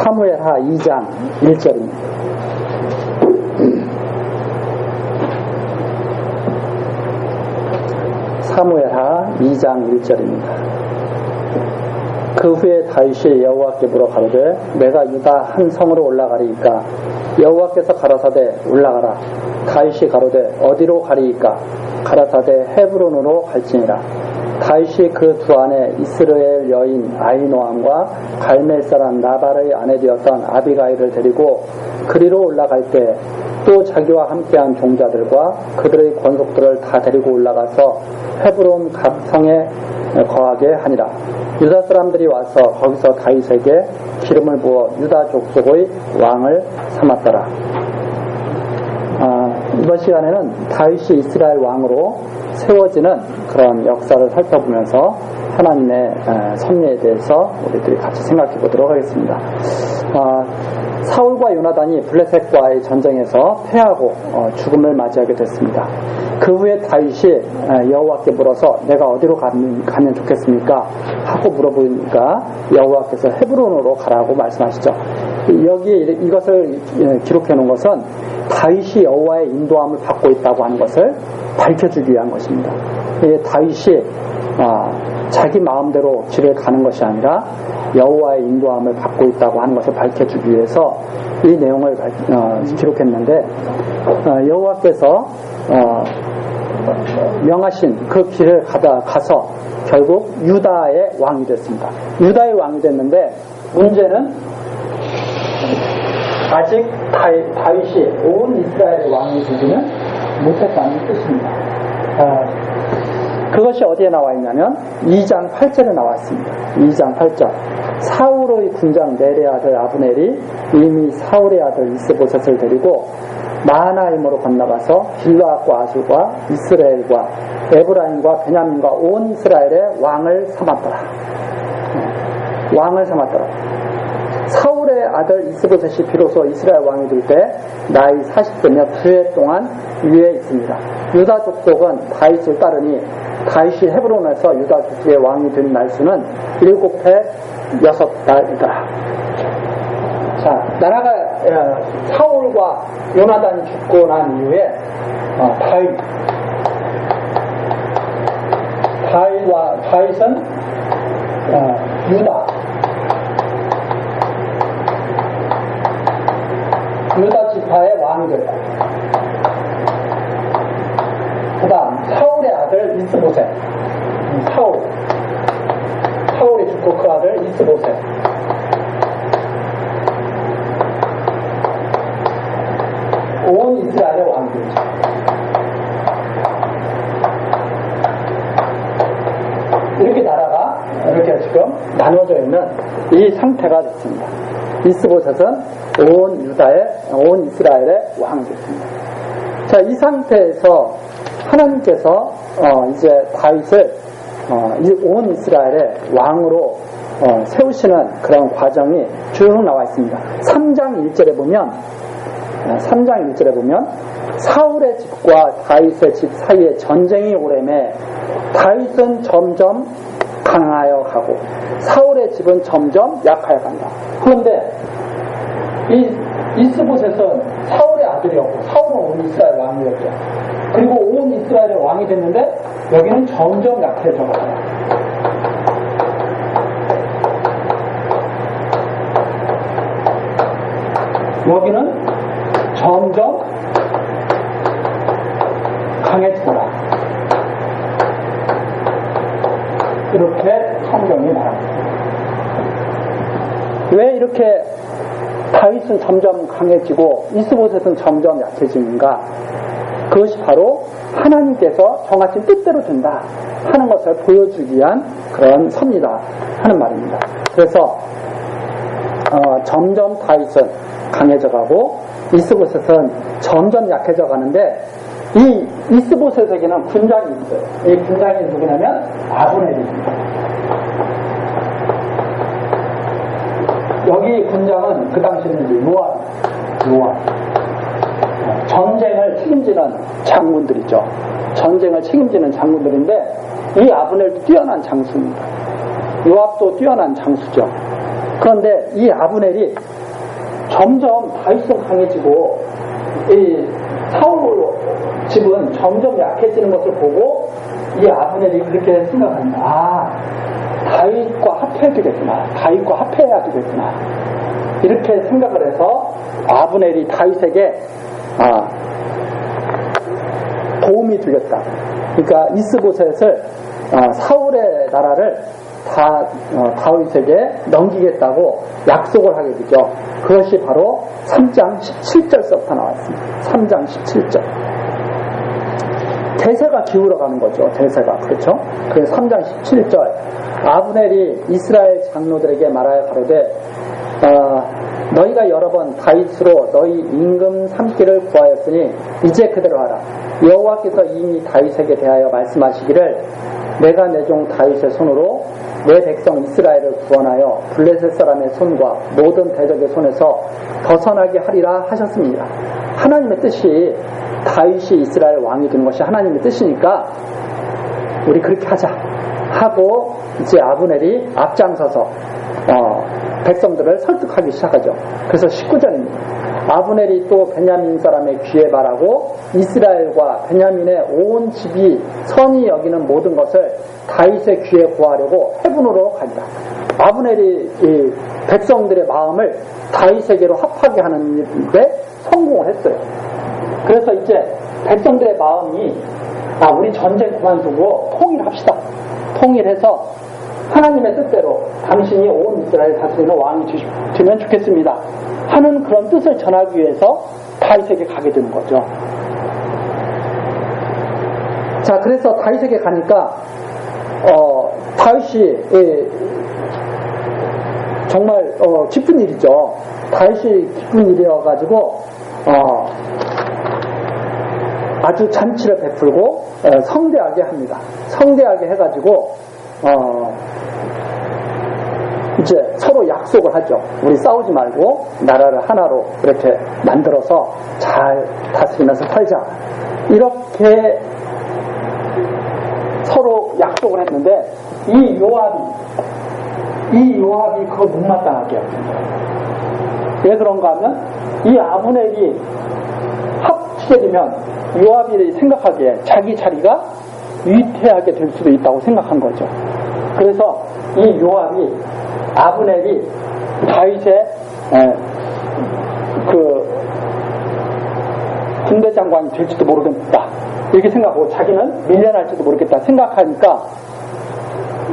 사무엘하 2장 1절입니다. 사무엘하 2장 1절입니다. 그 후에 다윗이 여호와께 물어 가로되 내가 유다 한 성으로 올라가리이까 여호와께서 가라사대 올라가라. 다윗이 가로되 어디로 가리이까 가라사대 헤브론으로 갈지니라. 다윗이 그 두 아내 이스라엘 여인 아히노암과 갈멜 사람 나발의 아내 되었던 아비가일을 데리고 그리로 올라갈 때 또 자기와 함께한 종자들과 그들의 권속들을 다 데리고 올라가서 헤브론 갑성에 거하게 하니라. 유다 사람들이 와서 거기서 다윗에게 기름을 부어 유다 족속의 왕을 삼았더라. 이번 시간에는 다윗이 이스라엘 왕으로 세워지는 그런 역사를 살펴보면서 하나님의 섭리에 대해서 우리들이 같이 생각해 보도록 하겠습니다. 사울과 요나단이 블레셋과의 전쟁에서 패하고 죽음을 맞이하게 됐습니다. 그 후에 다윗이 여호와께 물어서 내가 어디로 가면 좋겠습니까? 하고 물어보니까 여호와께서 헤브론으로 가라고 말씀하시죠. 여기에 이것을 기록해 놓은 것은 다윗이 여호와의 인도함을 받고 있다고 하는 것을 밝혀주기 위한 것입니다. 다윗이 자기 마음대로 길을 가는 것이 아니라 여호와의 인도함을 받고 있다고 하는 것을 밝혀주기 위해서 이 내용을 기록했는데 여호와께서 명하신 그 길을 가서 결국 유다의 왕이 됐습니다. 유다의 왕이 됐는데 문제는 아직 다윗이 온 이스라엘의 왕이 되지는 못했다는 뜻입니다. 그것이 어디에 나와 있냐면 2장 8절에 나와 있습니다. 2장 8절 사울의 군장 넬의 아들 아브넬이 이미 사울의 아들 이스보셋을 데리고 마하나임으로 건너가서 길르앗과 아술과 이스라엘과 에브라임과 베냐민과 온 이스라엘의 왕을 삼았더라. 왕을 삼았더라. 사울의 아들 이스보셋이 비로소 이스라엘 왕이 될 때 나이 40세며 9해 동안 위에 있습니다. 유다 족속은 다윗을 따르니 다윗이 헤브론에서 유다 족속의 왕이 된 날수는 7해 6달이더라. 자, 나라가 사울과 요나단이 죽고 난 이후에 다윗은 유다 지파의 왕이 됐다. 그 다음 사울의 아들 이스보셋, 사울이 죽고 그 아들 이스보셋, 온 이스라엘의 왕이 되죠. 이렇게 나라가 이렇게 지금 나눠져 있는 이 상태가 됐습니다. 이스보셋은 온 이스라엘의 왕이 됐습니다. 자, 이 상태에서 하나님께서 이제 다윗을 온 이스라엘의 왕으로 세우시는 그런 과정이 쭉 나와 있습니다. 3장 1절에 보면 사울의 집과 다윗의 집 사이에 전쟁이 오래매 다윗은 점점 강하여 가고 사울의 집은 점점 약하여 간다. 그런데 이 이스보셋은 사울의 아들이었고 사울은 온 이스라엘 왕이었죠. 그리고 온 이스라엘의 왕이 됐는데 여기는 점점 약해져 가요. 여기는 점점 강해지더라. 이렇게 성경이 말합니다. 왜 이렇게 다윗은 점점 강해지고 이스보셋은 점점 약해지는가? 그것이 바로 하나님께서 정하신 뜻대로 된다 하는 것을 보여주기 위한 그런 섭니다 하는 말입니다. 그래서 점점 다윗은 강해져가고 이스보셋은 점점 약해져 가는데 이 이스보셋에게는 군장이 있어요. 이 군장이 누구냐면 아브넬입니다. 여기 군장은 그 당시에는 요압. 전쟁을 책임지는 장군들이죠. 전쟁을 책임지는 장군들인데 이 아브넬도 뛰어난 장수입니다. 요압도 뛰어난 장수죠. 그런데 이 아브넬이 점점 다윗은 강해지고 이 사울 집은 점점 약해지는 것을 보고 이 아브넬이 그렇게 생각합니다. 아, 다윗과 합해야 되겠구나. 다윗과 합해야 되겠구나. 이렇게 생각을 해서 아브넬이 다윗에게 도움이 되겠다. 그러니까 이스보셋을 사울의 나라를 다 다윗에게 넘기겠다고 약속을 하게 되죠. 그것이 바로 3장 17절서부터 나왔습니다. 3장 17절. 대세가 기울어가는 거죠. 대세가. 그렇죠? 그래서 3장 17절. 아브넬이 이스라엘 장로들에게 말하여 가로되 너희가 여러 번 다윗으로 너희 임금 삼기를 구하였으니 이제 그대로 하라. 여호와께서 이미 다윗에게 대하여 말씀하시기를 내가 내 종 다윗의 손으로 내 백성 이스라엘을 구원하여 블레셋 사람의 손과 모든 대적의 손에서 벗어나게 하리라 하셨습니다. 하나님의 뜻이 다윗이 이스라엘 왕이 되는 것이 하나님의 뜻이니까 우리 그렇게 하자 하고 이제 아브넬이 앞장서서 백성들을 설득하기 시작하죠. 그래서 19절입니다. 아브넬이 또 베냐민 사람의 귀에 말하고 이스라엘과 베냐민의 온 집이 선히 여기는 모든 것을 다윗의 귀에 구하려고 헤브론으로 가니라. 아브넬이 이 백성들의 마음을 다윗에게로 합하게 하는데 성공을 했어요. 그래서 이제 백성들의 마음이 우리 전쟁 그만두고 통일합시다. 통일해서 하나님의 뜻대로 당신이 온 이스라엘 다스리는 왕이 되면 좋겠습니다 하는 그런 뜻을 전하기 위해서 다윗에게 가게 되는 거죠. 자, 그래서 다윗에게 가니까 다윗이 정말 기쁜 일이죠. 다윗이 기쁜 일이어가지고 아주 잔치를 베풀고 성대하게 합니다. 성대하게 해가지고 이제 서로 약속을 하죠. 우리 싸우지 말고 나라를 하나로 이렇게 만들어서 잘 다스리면서 살자. 이렇게 서로 약속을 했는데 이 요압이 그걸 못마땅하게 합니다. 왜 그런가 하면 이 아브넬이 합치게 되면 요압이 생각하기에 자기 자리가 위태하게 될 수도 있다고 생각한 거죠. 그래서 이 요압이 아브넬이 다윗의 그 군대 장관이 될지도 모르겠다 이렇게 생각하고 자기는 밀려날지도 모르겠다 생각하니까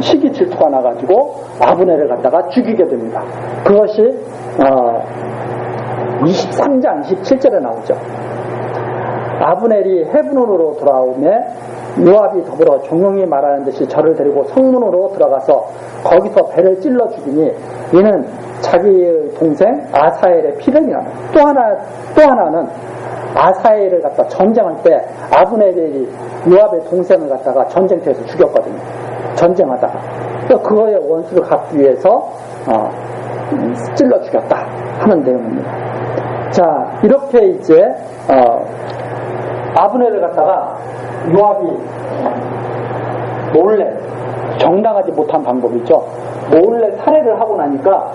시기 질투가 나가지고 아브넬을 갖다가 죽이게 됩니다. 그것이 23장 27절에 나오죠. 아브넬이 헤브론으로 돌아오매 요압이 더불어 종용이 말하는 듯이 저를 데리고 성문으로 들어가서 거기서 배를 찔러 죽이니 이는 자기의 동생 아사엘의 피를 미라는. 또 하나는 아사엘을 갖다 전쟁할 때 아브넬이 요압의 동생을 갖다가 전쟁터에서 죽였거든요. 전쟁하다가. 그거의 원수를 갚기 위해서 찔러 죽였다 하는 내용입니다. 자, 이렇게 이제 아브넬을 갖다가 요압이 몰래 정당하지 못한 방법이죠. 몰래 살해를 하고 나니까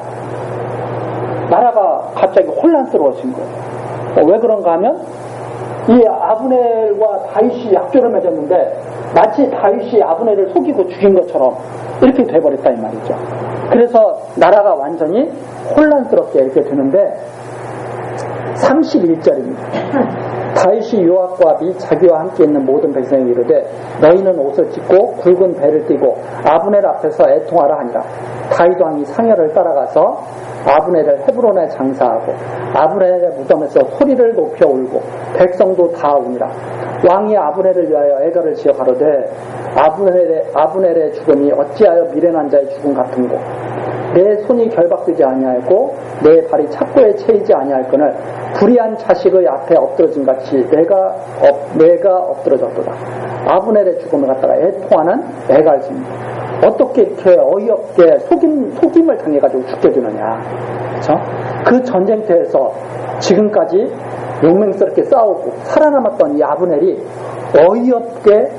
나라가 갑자기 혼란스러워진 거예요. 왜 그런가 하면 이 아브넬과 다윗이 약조를 맺었는데 마치 다윗이 아브넬을 속이고 죽인 것처럼 이렇게 돼버렸다 이 말이죠. 그래서 나라가 완전히 혼란스럽게 이렇게 되는데 31절입니다. 다윗이 요압과 미 자기와 함께 있는 모든 백성에게 이르되 너희는 옷을 찢고 굵은 배를 띠고 아브넬 앞에서 애통하라 하니라. 다윗 왕이 상여를 따라가서 아브넬을 헤브론에 장사하고 아브넬의 무덤에서 소리를 높여 울고 백성도 다 우니라. 왕이 아브넬을 위하여 애가를 지어 가로되 아브넬의 죽음이 어찌하여 미련한 자의 죽음 같은고 내 손이 결박되지 아니하였고 내 발이 착고에 채이지 아니할거늘 불의한 자식의 앞에 엎드러진 같이 내가 엎드러졌도다. 아브넬의 죽음을 갖다가 애통하는 애갈입니다. 어떻게 이렇게 어이없게 속임을 당해가지고 죽게 되느냐. 그렇죠? 그 전쟁터에서 지금까지 용맹스럽게 싸우고 살아남았던 이 아브넬이 어이없게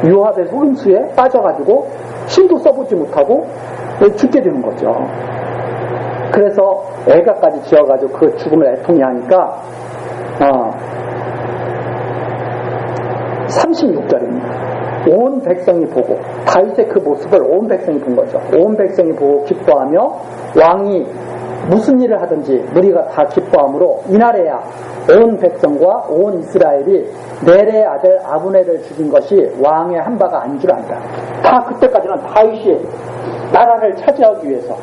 요압의 속임수에 빠져가지고 힘도 써보지 못하고 죽게 되는 거죠. 그래서 애가까지 지어가지고 그 죽음을 애통해 하니까 36절입니다. 온 백성이 보고, 다윗의 그 모습을 온 백성이 본 거죠. 온 백성이 보고 기뻐하며 왕이 무슨 일을 하든지 무리가 다 기뻐하므로 이날에야 온 백성과 온 이스라엘이 넬의 아들 아브넬을 죽인 것이 왕의 한 바가 아닌 줄 안다. 다 그때까지는 다윗이 나라를 차지하기 위해서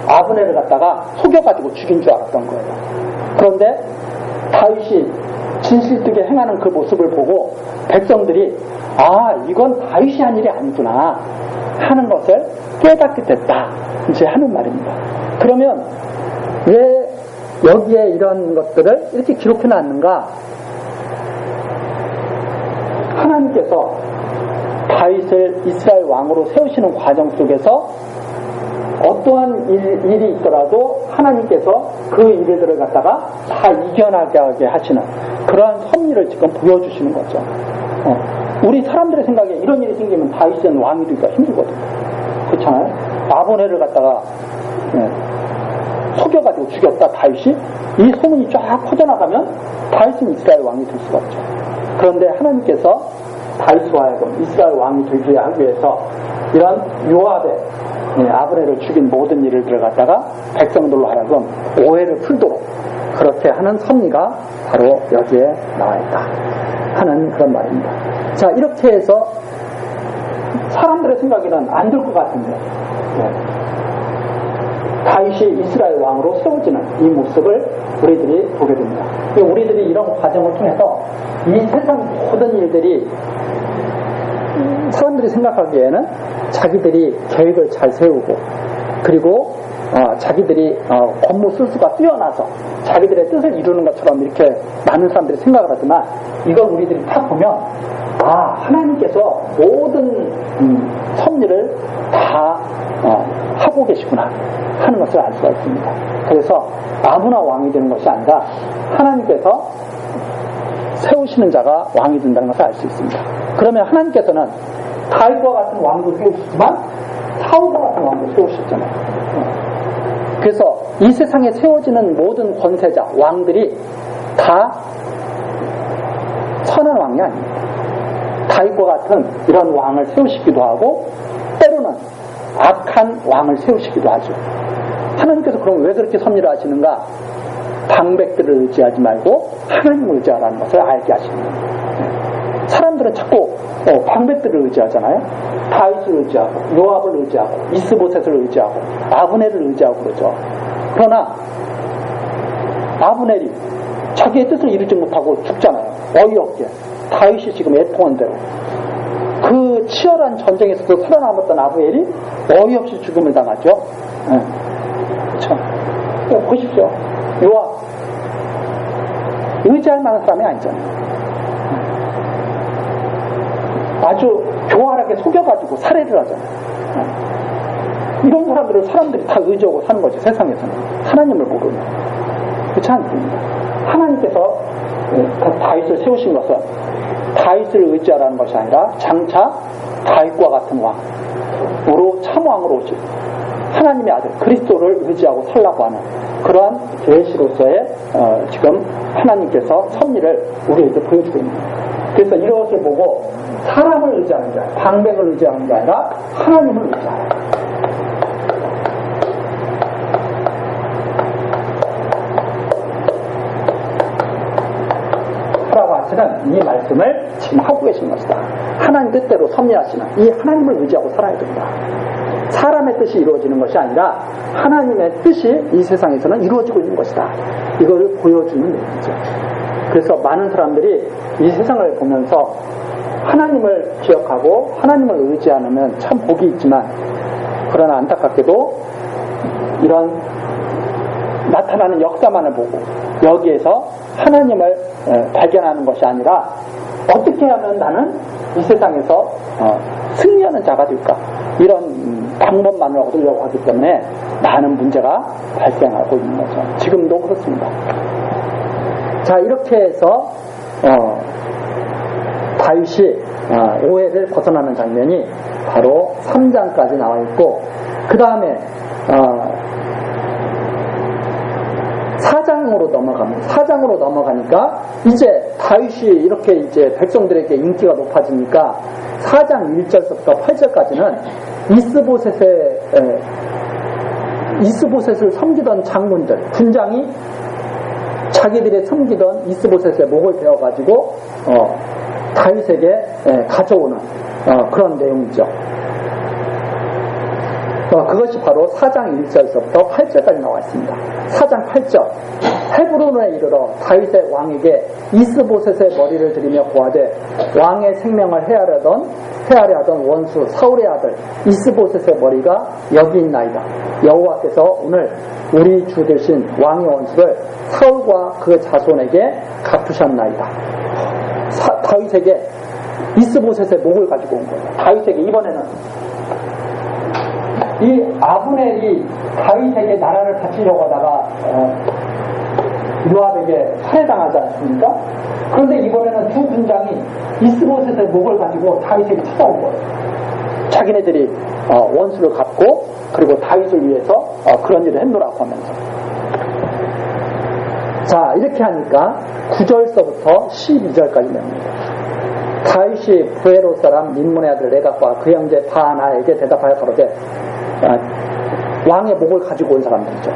아브넬을 갖다가 속여가지고 죽인 줄 알았던 거예요. 그런데 다윗이 진실되게 행하는 그 모습을 보고 백성들이 이건 다윗이 한 일이 아니구나 하는 것을 깨닫게 됐다 이제 하는 말입니다. 그러면 왜 여기에 이런 것들을 이렇게 기록해 놨는가? 하나님께서 다윗을 이스라엘 왕으로 세우시는 과정 속에서 어떠한 일이 있더라도 하나님께서 그 일들을 갖다가 다 이겨나가게 하시는 그러한 섭리를 지금 보여주시는 거죠. 우리 사람들의 생각에 이런 일이 생기면 다윗은 왕이 되기가 힘들거든요. 그렇잖아요? 아브넬을 갖다가 속여가지고 죽였다 다윗이, 이 소문이 쫙 퍼져나가면 다윗은 이스라엘 왕이 될 수가 없죠. 그런데 하나님께서 다윗과 하여금 이스라엘 왕이 되게 하기 위해서 이런 요압의 아브넬을 죽인 모든 일을 들어갔다가 백성들로 하여금 오해를 풀도록 그렇게 하는 섭리가 바로 여기에 나와 있다 하는 그런 말입니다. 자, 이렇게 해서 사람들의 생각에는 안 될 것 같은데 다윗이 이스라엘 왕으로 세워지는 이 모습을 우리들이 보게 됩니다. 우리들이 이런 과정을 통해서 이 세상 모든 일들이 사람들이 생각하기에는 자기들이 계획을 잘 세우고 그리고 자기들이 권무술수가 뛰어나서 자기들의 뜻을 이루는 것처럼 이렇게 많은 사람들이 생각을 하지만 이걸 우리들이 딱 보면 하나님께서 모든 섭리를 다 하고 계시구나 하는 것을 알 수가 있습니다. 그래서 아무나 왕이 되는 것이 아니라 하나님께서 세우시는 자가 왕이 된다는 것을 알 수 있습니다. 그러면 하나님께서는 다윗과 같은 왕도 세우시지만 사울과 같은 왕도 세우셨잖아요. 그래서 이 세상에 세워지는 모든 권세자, 왕들이 다 선한 왕이 아닙니다. 다윗과 같은 이런 왕을 세우시기도 하고 때로는 악한 왕을 세우시기도 하죠. 하나님께서 그럼 왜 그렇게 섭리를 하시는가? 방백들을 의지하지 말고 하나님을 의지하라는 것을 알게 하시는 거예요. 사람들은 자꾸 방백들을 의지하잖아요. 다윗을 의지하고 요압을 의지하고 이스보셋을 의지하고 아브넬을 의지하고 그러죠. 그러나 아브넬이 자기의 뜻을 이루지 못하고 죽잖아요. 어이없게. 다윗이 지금 애통한 대로 그 치열한 전쟁에서도 살아남았던 아브넬이 어이없이 죽음을 당하죠. 그렇죠. 보십시오. 요압 의지할 만한 사람이 아니잖아요. 아주 교활하게 속여가지고 살해를 하잖아요. 이런 사람들을 사람들이 다 의지하고 사는 거죠. 세상에서는 하나님을 모르면. 그렇지 않습니다. 하나님께서 다윗을 세우신 것은 다윗을 의지하라는 것이 아니라 장차 다윗과 같은 왕으로 참왕으로 오실 하나님의 아들 그리스도를 의지하고 살라고 하는 그러한 계시로서의 지금 하나님께서 섭리를 우리에게 보여주고 있는 거예요. 그래서 이것을 보고 사람을 의지하는 게 아니라 방백을 의지하는 게 아니라 하나님을 의지하라. 하라고 하시는 이 말씀을 지금 하고 계신 것이다. 하나님 뜻대로 섭리하시는 이 하나님을 의지하고 살아야 된다. 사람의 뜻이 이루어지는 것이 아니라 하나님의 뜻이 이 세상에서는 이루어지고 있는 것이다. 이걸 보여주는 얘기죠. 그래서 많은 사람들이 이 세상을 보면서 하나님을 기억하고 하나님을 의지하면 참 복이 있지만 그러나 안타깝게도 이런 나타나는 역사만을 보고 여기에서 하나님을 발견하는 것이 아니라 어떻게 하면 나는 이 세상에서 승리하는 자가 될까 이런 방법만을 얻으려고 하기 때문에 많은 문제가 발생하고 있는 거죠. 지금도 그렇습니다. 자, 이렇게 해서 다윗이 오해를 벗어나는 장면이 바로 3장까지 나와 있고 그 다음에 4장으로 넘어갑니다. 4장으로 넘어가니까 이제 다윗이 이렇게 이제 백성들에게 인기가 높아지니까 4장 1절부터 8절까지는 이스보셋을 섬기던 장군들, 군장이 자기들이 섬기던 이스보셋의 목을 베어가지고 다윗에게 가져오는 그런 내용이죠. 그것이 바로 4장 1절부터 8절까지 나와 있습니다. 4장 8절 헤브론에 이르러 다윗의 왕에게 이스보셋의 머리를 들이며 고하되 왕의 생명을 헤아려 하던 원수 사울의 아들 이스보셋의 머리가 여기 있나이다. 여호와께서 오늘 우리 주 되신 왕의 원수를 사울과 그 자손에게 갚으셨나이다. 다윗에게 이스보셋의 목을 가지고 온 거예요. 다윗에게 이번에는 이 아브넬이 다윗에게 나라를 바치려고 하다가 요압에게 살해당하지 않습니까? 그런데 이번에는 두 군장이 이스보셋의 목을 가지고 다윗에게 찾아온 거예요. 자기네들이 원수를 갚고 그리고 다윗을 위해서 그런 일을 했노라고 하면서. 자, 이렇게 하니까 9절서부터 12절까지 내용입니다. 다윗이 부에롯 사람 민문의 아들 레갑과 그 형제 바하나에게 대답하여 가로되 왕의 목을 가지고 온 사람들이죠.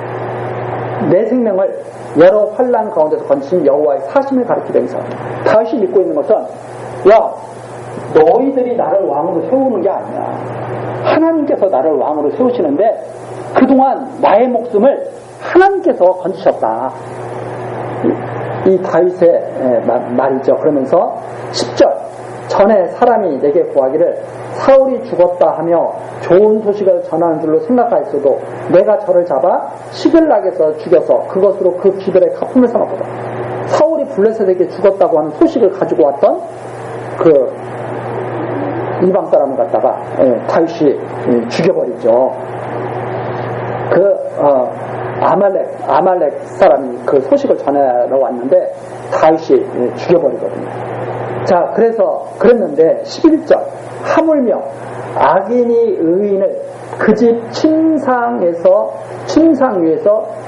내 생명을 여러 환난 가운데서 건지신 여호와의 사심을 가리키면서 다윗이 믿고 있는 것은 너희들이 나를 왕으로 세우는 게 아니야. 하나님께서 나를 왕으로 세우시는데 그동안 나의 목숨을 하나님께서 건지셨다. 이 다윗의 말이죠. 그러면서 10절 전에 사람이 내게 구하기를 사울이 죽었다 하며 좋은 소식을 전하는 줄로 생각하였어도 내가 저를 잡아 시글락에서 죽여서 그것으로 그 기별의 가품을 삼았거든. 사울이 블레셋에게 죽었다고 하는 소식을 가지고 왔던 그 이방 사람을 갖다가 다윗이 죽여버리죠. 아말렉 사람이 그 소식을 전하러 왔는데 다윗이 죽여버리거든요. 자, 그랬는데 11절 하물며 악인이 의인을 그 집 침상 위에서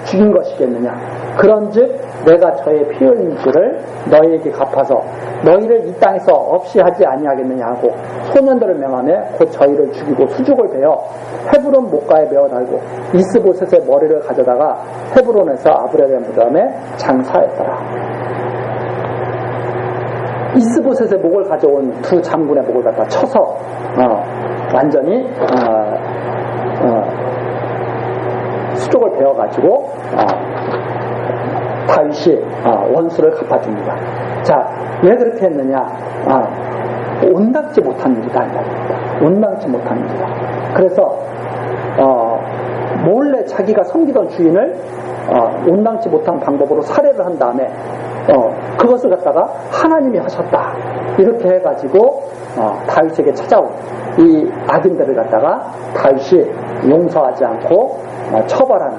죽인 것이겠느냐. 그런즉 내가 저의 피 흘린 줄을 너희에게 갚아서 너희를 이 땅에서 없이 하지 아니하겠느냐 하고 소년들을 명하며 곧 저희를 죽이고 수죽을 베어 헤브론 목가에 메어 달고 이스보셋의 머리를 가져다가 헤브론에서 아브렐의 무덤에 장사했더라. 이스보셋의 목을 가져온 두 장군의 목을 갖다 쳐서 완전히 수족을 베어가지고 다윗이 원수를 갚아줍니다. 자, 왜 그렇게 했느냐? 온당치 못한 일이다. 온당치 못한 일이다. 그래서 몰래 자기가 섬기던 주인을 온당치 못한 방법으로 살해를 한 다음에 그것을 갖다가 하나님이 하셨다. 이렇게 해가지고 다윗에게 찾아온 이 악인들을 갖다가 다윗이 용서하지 않고 처벌하는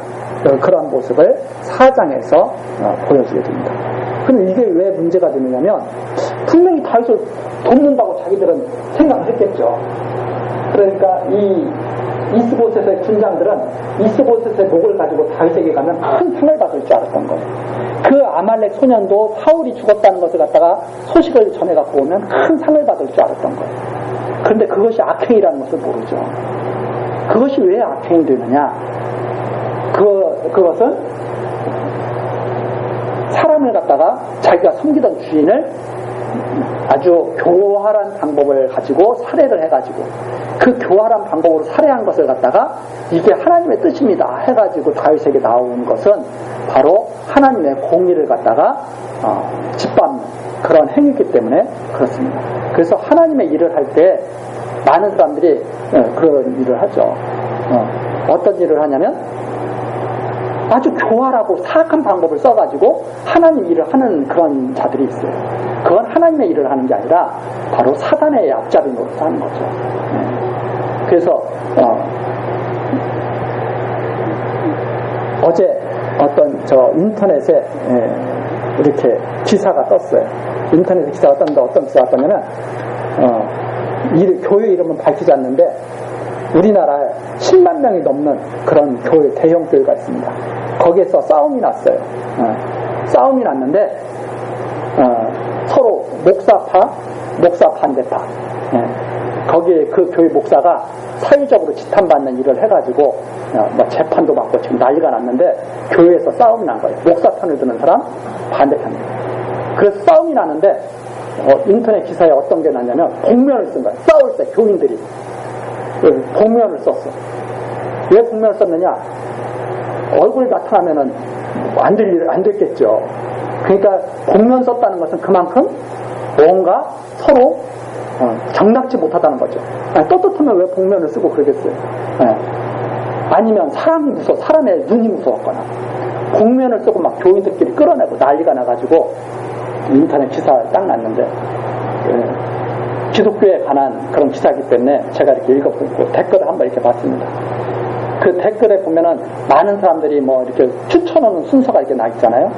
그런 모습을 4장에서 보여주게 됩니다. 근데 이게 왜 문제가 되느냐면 분명히 다윗을 돕는다고 자기들은 생각을 했겠죠. 그러니까 이 이스보셋의 군장들은 이스보셋의 목을 가지고 다윗에게 가면 큰 상을 받을 줄 알았던 거예요. 그 아말렉 소년도 사울이 죽었다는 것을 갖다가 소식을 전해갖고 오면 큰 상을 받을 줄 알았던 거예요. 그런데 그것이 악행이라는 것을 모르죠. 그것이 왜 악행이 되느냐? 그것은 사람을 갖다가 자기가 섬기던 주인을 아주 교활한 방법을 가지고 살해를 해가지고 그 교활한 방법으로 살해한 것을 갖다가 이게 하나님의 뜻입니다 해가지고 다윗에게 나온 것은 바로 하나님의 공의를 갖다가 짓밟는 그런 행위이기 때문에 그렇습니다. 그래서 하나님의 일을 할 때 많은 사람들이 그런 일을 하죠. 어떤 일을 하냐면 아주 교활하고 사악한 방법을 써가지고 하나님 일을 하는 그런 자들이 있어요. 그건 하나님의 일을 하는 게 아니라 바로 사단의 앞잡이 노릇을 하는 거죠. 그래서 어제 어떤 인터넷에 이렇게 기사가 떴어요. 인터넷에 기사가 떴는데 어떤 기사가 떴냐면 교회 이름은 밝히지 않는데 우리나라에 10만 명이 넘는 그런 교회, 대형 교회가 있습니다. 거기에서 싸움이 났어요. 싸움이 났는데 서로 목사 반대파. 거기에 그 교회 목사가 사회적으로 지탄받는 일을 해가지고 뭐 재판도 받고 지금 난리가 났는데 교회에서 싸움이 난 거예요. 목사 편을 드는 사람, 반대편. 그래서 싸움이 나는데 인터넷 기사에 어떤 게 났냐면 복면을 쓴 거예요. 싸울 때 교인들이 복면을 썼어. 왜 복면을 썼느냐? 얼굴 나타나면은 안 됐겠죠. 그러니까 복면 썼다는 것은 그만큼 뭔가 서로 정납지 못하다는 거죠. 떳떳하면 왜 복면을 쓰고 그러겠어요. 아니면 사람의 눈이 무서웠거나 복면을 쓰고 막 교인들끼리 끌어내고 난리가 나가지고 인터넷 기사가 딱 났는데 기독교에 관한 그런 기사이기 때문에 제가 이렇게 읽어보고 댓글을 한번 이렇게 봤습니다. 그 댓글에 보면은 많은 사람들이 뭐 이렇게 추천하는 순서가 이렇게 나 있잖아요.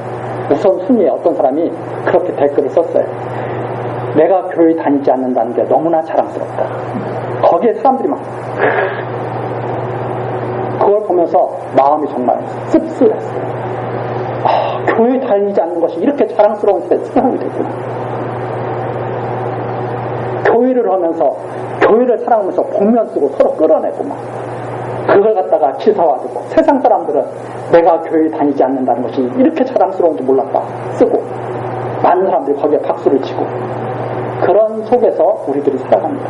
우선 순위에 어떤 사람이 그렇게 댓글을 썼어요. 내가 교회 다니지 않는다는 게 너무나 자랑스럽다. 거기에 사람들이 막 그걸 보면서 마음이 정말 씁쓸했어요. 교회 다니지 않는 것이 이렇게 자랑스러운 세상이 됐구나. 교회를 하면서 교회를 사랑하면서 복면 쓰고 서로 끌어내고 막 그걸 갖다가 기사화되고 세상 사람들은 내가 교회 다니지 않는다는 것이 이렇게 자랑스러운지 몰랐다 쓰고 많은 사람들이 거기에 박수를 치고 그런 속에서 우리들이 살아갑니다.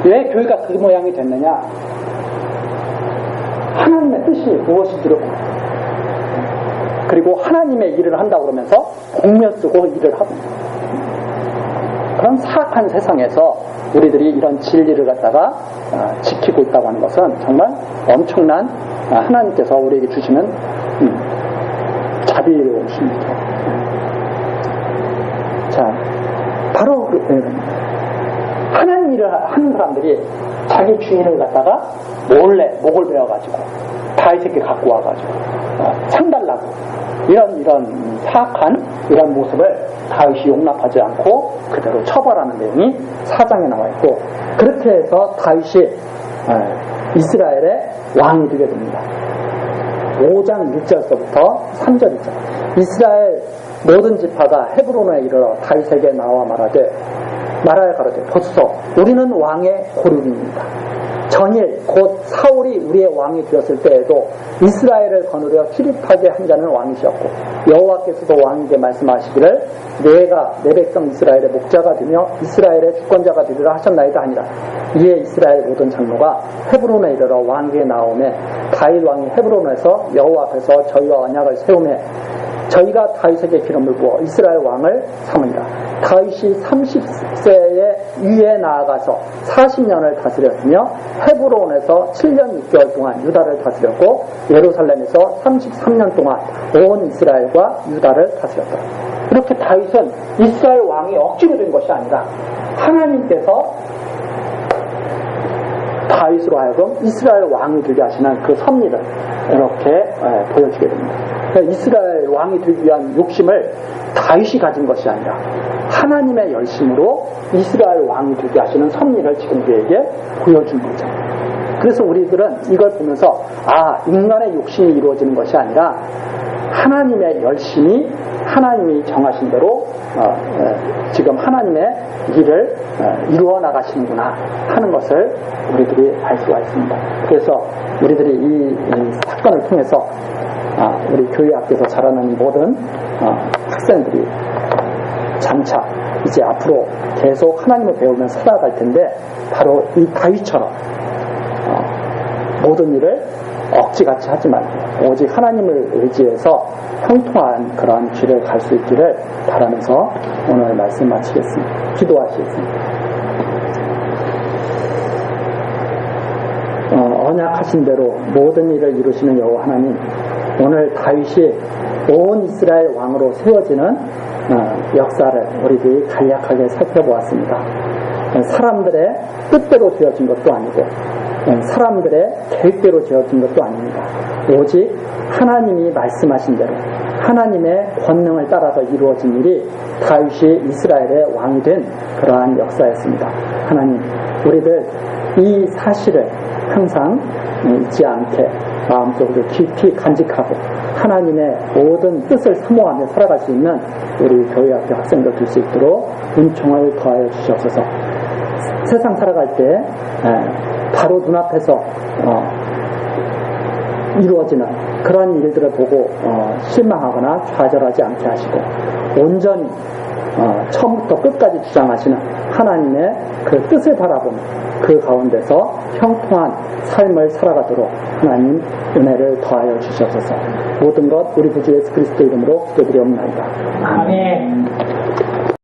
왜 교회가 그 모양이 됐느냐? 하나님의 뜻이 무엇인지를 그리고 하나님의 일을 한다고 그러면서 복면 쓰고 일을 하고 그런 사악한 세상에서 우리들이 이런 진리를 갖다가 지키고 있다고 하는 것은 정말 엄청난 하나님께서 우리에게 주시는 자비로우십니다. 자, 바로 하나님 일을 하는 사람들이 자기 주인을 갖다가 몰래 목을 베어가지고 다윗에게 갖고 와가지고 상달라고 이런 사악한 이런 모습을 다윗이 용납하지 않고 그대로 처벌하는 내용이 4장에 나와 있고 그렇게 해서 다윗이 이스라엘의 왕이 되게 됩니다. 5장 1절서부터 3절이죠. 이스라엘 모든 지파가 헤브론에 이르러 다윗에게 나와 말하여 가로되 보소서 우리는 왕의 고륙입니다. 전일 곧 사울이 우리의 왕이 되었을 때에도 이스라엘을 거느려 출입하게 한 자는 왕이셨고 여호와께서도 왕에게 말씀하시기를 내가 내 백성 이스라엘의 목자가 되며 이스라엘의 주권자가 되리라 하셨나이다 하니라. 이에 이스라엘 모든 장로가 헤브론에 이르러 왕에게 나오매 다윗 왕이 헤브론에서 여호와 앞에서 저희와 언약을 세우매 저희가 다윗에게 기름을 부어 이스라엘 왕을 삼으니라. 다윗이 30세에 위에 나아가서 40년을 다스렸으며 헤브론에서 7년 6개월 동안 유다를 다스렸고 예루살렘에서 33년 동안 온 이스라엘과 유다를 다스렸다. 이렇게 다윗은 이스라엘 왕이 억지로 된 것이 아니라 하나님께서 다윗으로 하여금 이스라엘 왕이 되게 하시는 그 섭리를 이렇게 보여주게 됩니다. 이스라엘 왕이 되기 위한 욕심을 다윗이 가진 것이 아니라 하나님의 열심으로 이스라엘 왕이 되게 하시는 섭리를 지금 우리에게 보여준 거죠. 그래서 우리들은 이걸 보면서 인간의 욕심이 이루어지는 것이 아니라 하나님의 열심이 하나님이 정하신 대로 지금 하나님의 일을 이루어 나가시는구나 하는 것을 우리들이 알 수가 있습니다. 그래서 우리들이 이 사건을 통해서 우리 교회 앞에서 자라는 모든 학생들이 장차 이제 앞으로 계속 하나님을 배우면서 살아갈 텐데 바로 이 다윗처럼 모든 일을 억지같이 하지 말고 오직 하나님을 의지해서 형통한 그러한 길을 갈 수 있기를 바라면서 오늘 말씀 마치겠습니다. 기도하시겠습니다. 언약하신 대로 모든 일을 이루시는 여호와 하나님, 오늘 다윗이 온 이스라엘 왕으로 세워지는 역사를 우리들이 간략하게 살펴보았습니다. 사람들의 뜻대로 되어진 것도 아니고 사람들의 계획대로 되어진 것도 아닙니다. 오직 하나님이 말씀하신 대로 하나님의 권능을 따라서 이루어진 일이 다윗이 이스라엘의 왕이 된 그러한 역사였습니다. 하나님, 우리들 이 사실을 항상 잊지 않게 마음속으로 깊이 간직하고 하나님의 모든 뜻을 사모하며 살아갈 수 있는 우리 교회학교 학생들 될 수 있도록 은총을 더하여 주시옵소서. 세상 살아갈 때 바로 눈앞에서 이루어지는 그런 일들을 보고 실망하거나 좌절하지 않게 하시고 온전히 처음부터 끝까지 주장하시는 하나님의 그 뜻을 바라보는 그 가운데서 형통한 삶을 살아가도록 하나님 은혜를 더하여 주시옵소서. 모든 것 우리 구주 예수 그리스도 이름으로 기도드리옵나이다. 아멘.